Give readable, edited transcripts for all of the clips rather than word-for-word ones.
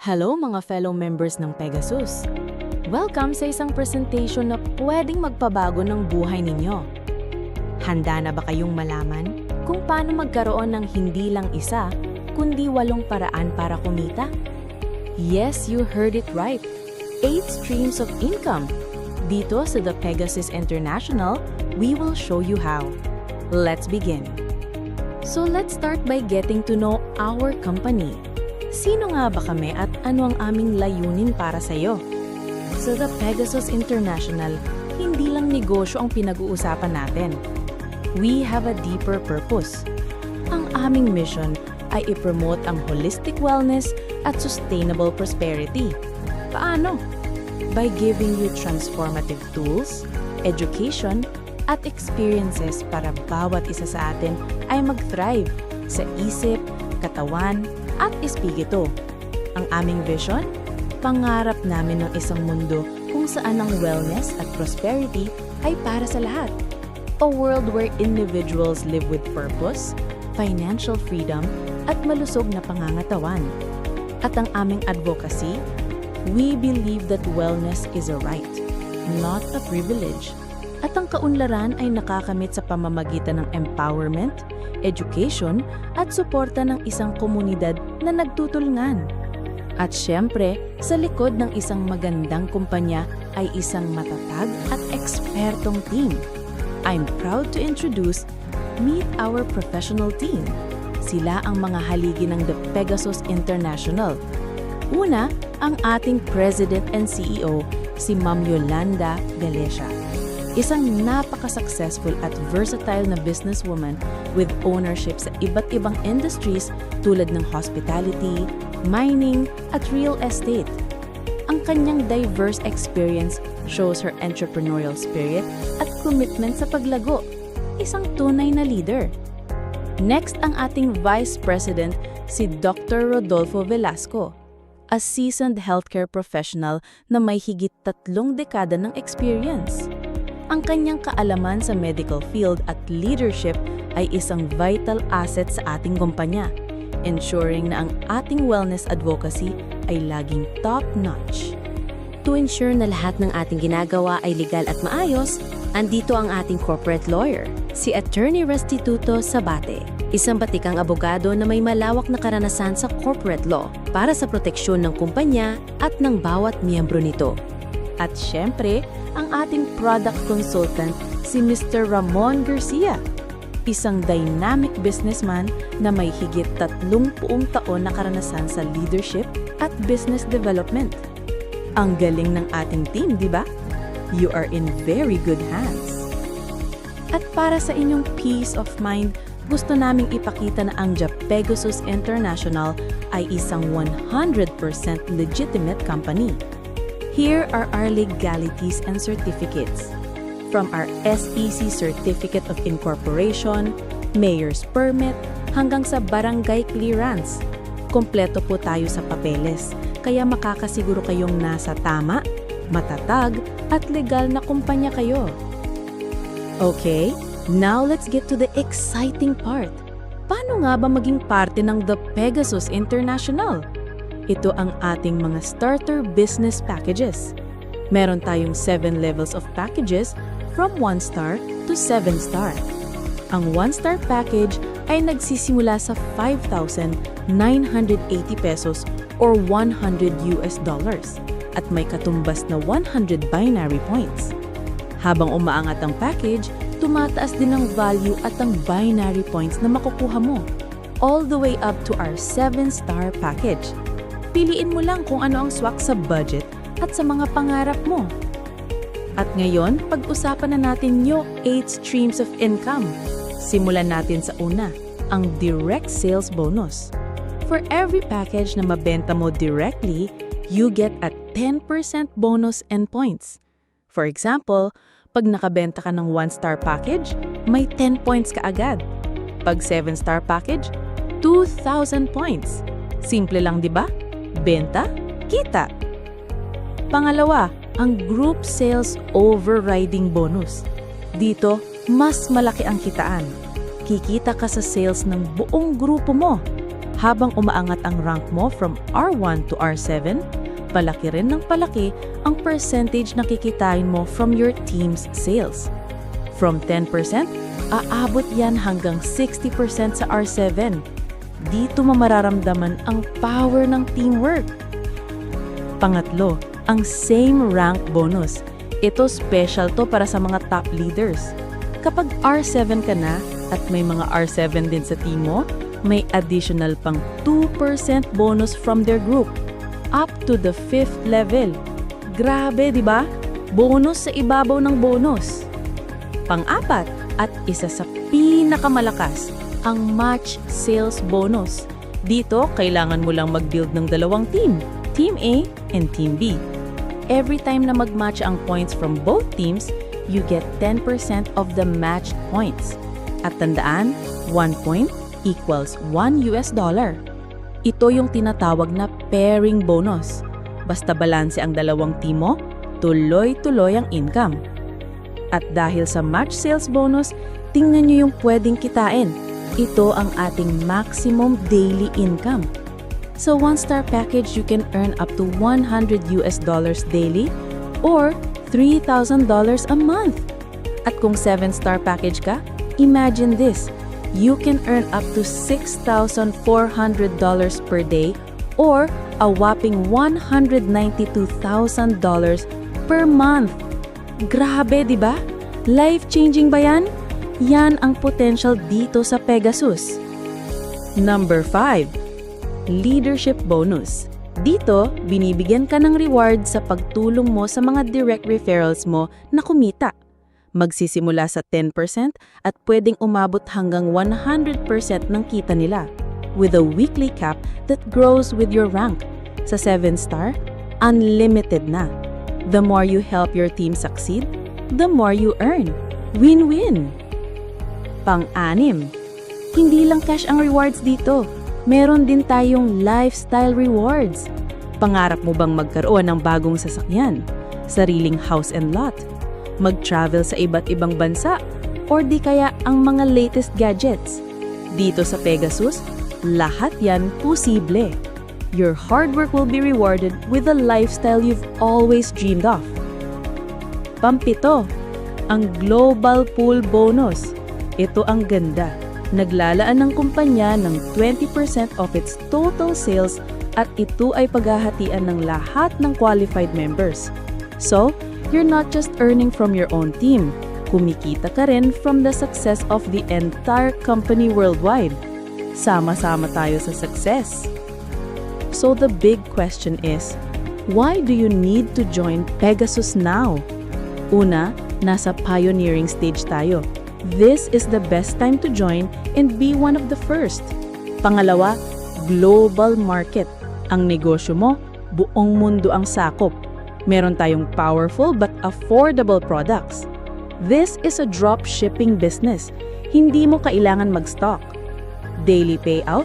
Hello mga fellow members ng Pegasus! Welcome sa isang presentation na pwedeng magpabago ng buhay ninyo. Handa na ba kayong malaman kung paano magkaroon ng hindi lang isa, kundi 8 paraan para kumita? Yes, you heard it right! 8 streams of income! Dito sa The Pegasus International, we will show you how. Let's begin! So let's start by getting to know our company. Sino nga ba kami at ano ang aming layunin para sa iyo? Sa The Pegasus International, hindi lang negosyo ang pinag-uusapan natin. We have a deeper purpose. Ang aming mission ay i-promote ang holistic wellness at sustainable prosperity. Paano? By giving you transformative tools, education, at experiences para bawat isa sa atin ay mag-thrive sa isip, katawan, at espiritu. Ang aming vision? Pangarap namin ng isang mundo kung saan ang wellness at prosperity ay para sa lahat. A world where individuals live with purpose, financial freedom, at malusog na pangangatawan. At ang aming advocacy? We believe that wellness is a right, not a privilege. At ang kaunlaran ay nakakamit sa pamamagitan ng empowerment, education, at suporta ng isang komunidad na nagtutulungan. At syempre, sa likod ng isang magandang kumpanya ay isang matatag at ekspertong team. I'm proud to introduce, meet our professional team. Sila ang mga haligi ng The Pegasus International. Una, ang ating President and CEO, si Ma'am Yolanda Galecia. Isang napaka-successful at versatile na businesswoman with ownership sa iba't ibang industries tulad ng hospitality, mining, at real estate. Ang kanyang diverse experience shows her entrepreneurial spirit at commitment sa paglago. Isang tunay na leader. Next, ang ating Vice President, si Dr. Rodolfo Velasco, a seasoned healthcare professional na may higit 3 dekada ng experience. Ang kanyang kaalaman sa medical field at leadership ay isang vital asset sa ating kumpanya, ensuring na ang ating wellness advocacy ay laging top-notch. To ensure na lahat ng ating ginagawa ay legal at maayos, andito ang ating corporate lawyer, si Attorney Restituto Sabate, isang batikang abogado na may malawak na karanasan sa corporate law para sa proteksyon ng kumpanya at ng bawat miyembro nito. At syempre, ang ating product consultant, si Mr. Ramon Garcia, isang dynamic businessman na may higit 30 taon na karanasan sa leadership at business development. Ang galing ng ating team, di ba? You are in very good hands. At para sa inyong peace of mind, gusto naming ipakita na ang The Pegasus International ay isang 100% legitimate company. Here are our legalities and certificates. From our SEC Certificate of Incorporation, Mayor's Permit, hanggang sa Barangay Clearance. Kompleto po tayo sa papeles, kaya makakasiguro kayong nasa tama, matatag, at legal na kumpanya kayo. Okay, now let's get to the exciting part. Paano nga ba maging parte ng The Pegasus International? Ito ang ating mga starter business packages. Meron tayong 7 levels of packages from 1 star to 7 star. Ang 1 star package ay nagsisimula sa 5,980 pesos or $100 at may katumbas na 100 binary points. Habang umaangat ang package, tumataas din ang value at ang binary points na makukuha mo, all the way up to our 7 star package. Piliin mo lang kung ano ang swak sa budget at sa mga pangarap mo. At ngayon, pag-usapan na natin yung 8 streams of income. Simulan natin sa una, ang direct sales bonus. For every package na mabenta mo directly, you get a 10% bonus and points. For example, pag nakabenta ka ng 1-star package, may 10 points ka agad. Pag 7-star package, 2,000 points. Simple lang, di ba? Benta, kita. Pangalawa, ang group sales overriding bonus. Dito, mas malaki ang kitaan. Kikita ka sa sales ng buong grupo mo. Habang umaangat ang rank mo from R1 to R7, palaki rin ng palaki ang percentage na kikitain mo from your team's sales. From 10%, aabot yan hanggang 60% sa R7. Dito mo mararamdaman ang power ng teamwork. Pangatlo, ang same rank bonus. Ito special to para sa mga top leaders. Kapag R7 ka na at may mga R7 din sa team mo, may additional pang 2% bonus from their group, up to the 5th level. Grabe, di ba? Bonus sa ibabaw ng bonus. Pang-apat, at isa sa pinakamalakas, ang match sales bonus. Dito, kailangan mo lang mag-build ng dalawang team, Team A and Team B. Every time na mag-match ang points from both teams, you get 10% of the matched points. At tandaan, 1 point equals $1. Ito yung tinatawag na pairing bonus. Basta balanse ang dalawang team mo, tuloy-tuloy ang income. At dahil sa match sales bonus, tingnan nyo yung pwedeng kitain. Ito ang ating maximum daily income. Sa 1-star package, you can earn up to $100 daily or $3,000 a month. At kung 7-star package ka, imagine this. You can earn up to $6,400 per day or a whopping $192,000 per month. Grabe, di ba? Life-changing ba yan? Yan ang potential dito sa Pegasus. Number 5. Leadership bonus. Dito, binibigyan ka ng reward sa pagtulong mo sa mga direct referrals mo na kumita. Magsisimula sa 10% at pwedeng umabot hanggang 100% ng kita nila, with a weekly cap that grows with your rank. Sa 7-star, unlimited na. The more you help your team succeed, the more you earn. Win-win! Pang-anim, hindi lang cash ang rewards dito. Meron din tayong lifestyle rewards. Pangarap mo bang magkaroon ng bagong sasakyan, sariling house and lot, mag-travel sa iba't ibang bansa, or di kaya ang mga latest gadgets? Dito sa Pegasus, lahat yan posible. Your hard work will be rewarded with the lifestyle you've always dreamed of. Pampito, ang Global Pool Bonus. Ito ang ganda. Naglalaan ng kumpanya ng 20% of its total sales at ito ay paghahatian ng lahat ng qualified members. So, you're not just earning from your own team. Kumikita ka rin from the success of the entire company worldwide. Sama-sama tayo sa success. So the big question is, why do you need to join Pegasus now? Una, nasa pioneering stage tayo. This is the best time to join and be one of the first. Pangalawa, global market. Ang negosyo mo, buong mundo ang sakop. Meron tayong powerful but affordable products. This is a drop shipping business. Hindi mo kailangan mag-stock. Daily payout,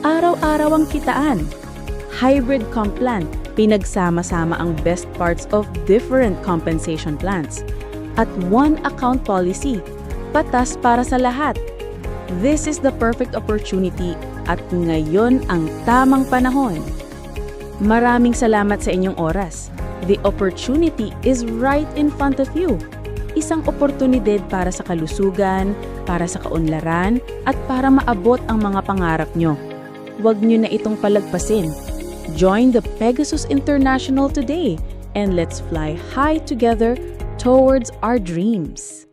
araw-araw ang kitaan. Hybrid comp plan, pinagsama-sama ang best parts of different compensation plans. At one account policy, patas para sa lahat. This is the perfect opportunity at ngayon ang tamang panahon. Maraming salamat sa inyong oras. The opportunity is right in front of you. Isang oportunidad para sa kalusugan, para sa kaunlaran, at para maabot ang mga pangarap nyo. Huwag nyo na itong palagpasin. Join the Pegasus International today and let's fly high together towards our dreams.